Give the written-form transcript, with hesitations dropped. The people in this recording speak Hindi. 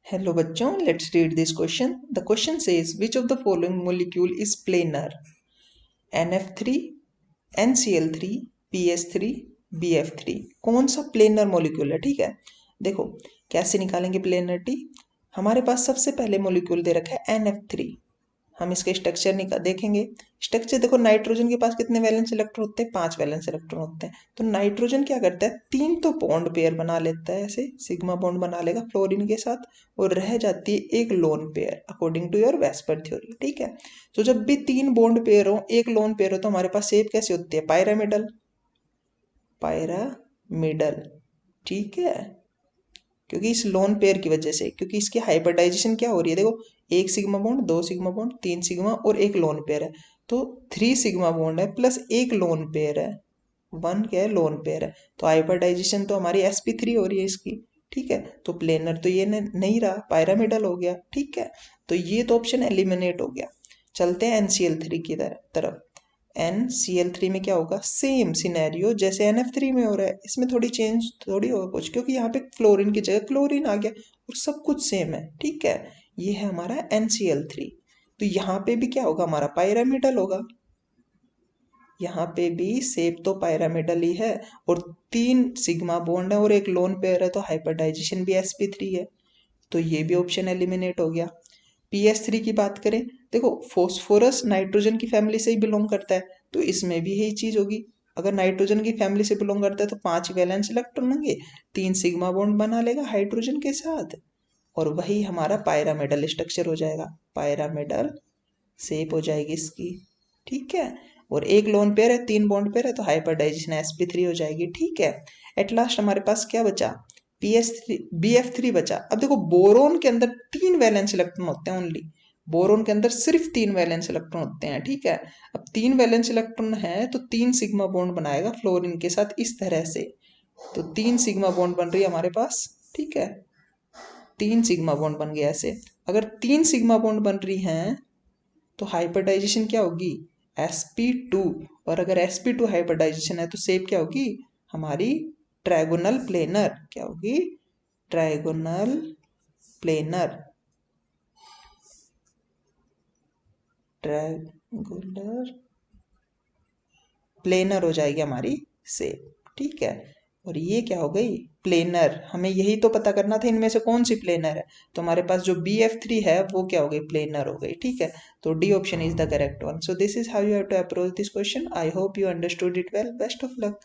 Hello बच्चों, let's read this question. The question says which of the following molecule is planar? NF3, NCl3, PS3, BF3. कौन सा प्लेनर मॉलिक्यूल है? ठीक है, देखो कैसे निकालेंगे प्लेनरिटी। हमारे पास सबसे पहले मॉलिक्यूल दे रखा है NF3। हम इसके स्ट्रक्चर देखेंगे। स्ट्रक्चर देखो, नाइट्रोजन के पास कितने वैलेंस इलेक्ट्रॉन होते हैं? 5 वैलेंस इलेक्ट्रॉन होते हैं। तो नाइट्रोजन क्या करता है? 3 तो बॉन्ड पेयर बना लेता है, ऐसे सिग्मा बॉन्ड बना लेगा फ्लोरीन के साथ, और रह जाती है एक lone pair according to your VSEPR theory. ठीक है, तो जब भी 3 बॉन्ड पेयर हो, एक लोन पेयर हो, तो हमारे पास शेप कैसे होती है? पायरामिडल। पायरामिडल, ठीक है, क्योंकि इस लोन पेयर की वजह से, क्योंकि इसकी हाइब्रिडाइजेशन क्या हो रही है, देखो एक sigma bond, 2 sigma bond, 3 sigma और एक लोन पेयर है, तो 3 सिग्मा बॉन्ड है प्लस एक लोन पेयर है, 1 क्या है? लोन पेयर है। तो हाइब्रिडाइजेशन तो हमारी sp3 हो रही है इसकी। ठीक है, तो प्लेनर तो ये नहीं रहा, पायरामिडल हो गया। ठीक है, तो ये तो ऑप्शन एलिमिनेट हो गया। चलते हैं NCl3 की तरफ। NCl3 में क्या होगा? सेम सिनेरियो जैसे NF3 में हो रहा है, इसमें थोड़ी चेंज थोड़ी होगा कुछ, क्योंकि यहाँ पे फ्लोरीन की जगह क्लोरीन आ गया और सब कुछ सेम है। ठीक है, ये है हमारा NCl3। तो यहाँ पे भी क्या होगा? हमारा पायरामिडल होगा। यहाँ पे भी शेप तो पायरामिडल ही है, और 3 सिग्मा बॉन्ड है और एक लोन पेयर है, तो हाइब्रिडाइजेशन भी sp3 है, तो ये भी ऑप्शन एलिमिनेट हो गया। PS3 की बात करें, देखो फोस्फोरस नाइट्रोजन की फैमिली से ही बिलोंग करता है, तो इसमें भी यही चीज होगी। अगर नाइट्रोजन की फैमिली से बिलोंग करता है तो 5 वैलेंस इलेक्ट्रॉन होंगे, 3 सिग्मा बॉन्ड बना लेगा हाइड्रोजन के साथ, और वही हमारा पायरामिडल स्ट्रक्चर हो जाएगा। पायरामिडल शेप हो जाएगी इसकी। ठीक है, और एक लोन पेयर है, 3 बॉन्ड पेयर है, तो हाइब्रिडाइजेशन sp3 हो जाएगी। ठीक है, एट लास्ट हमारे पास क्या बचा? PS3 BF3 बचा। अब देखो बोरोन के अंदर 3 वैलेंस इलेक्ट्रॉन होते हैं ओनली, बोरोन के अंदर सिर्फ 3 वैलेंस इलेक्ट्रॉन होते हैं। ठीक है, अब 3 वैलेंस इलेक्ट्रॉन है तो 3 सिग्मा बॉन्ड बनाएगा फ्लोरीन के साथ इस तरह से, तो 3 सिग्मा बॉन्ड बन रही है हमारे पास। ठीक है, 3 सिग्मा बॉन्ड बन गया ऐसे। अगर 3 सिग्मा बॉन्ड बन रही हैं तो हाइब्रिडाइजेशन क्या होगी? sp2। और अगर sp2 हाइब्रिडाइजेशन है तो शेप क्या होगी हमारी? Trigonal planar. क्या होगी? Trigonal planar. ट्रायंगुलर प्लेनर हो जाएगी हमारी शेप। ठीक है, और ये क्या हो गई? प्लेनर। हमें यही तो पता करना था इनमें से कौन सी प्लेनर है, तो हमारे पास जो BF3 है वो क्या हो गई? प्लेनर हो गई। ठीक है, तो D option is the correct one. So this is how you have to approach this question. I hope you understood it well. Best of luck.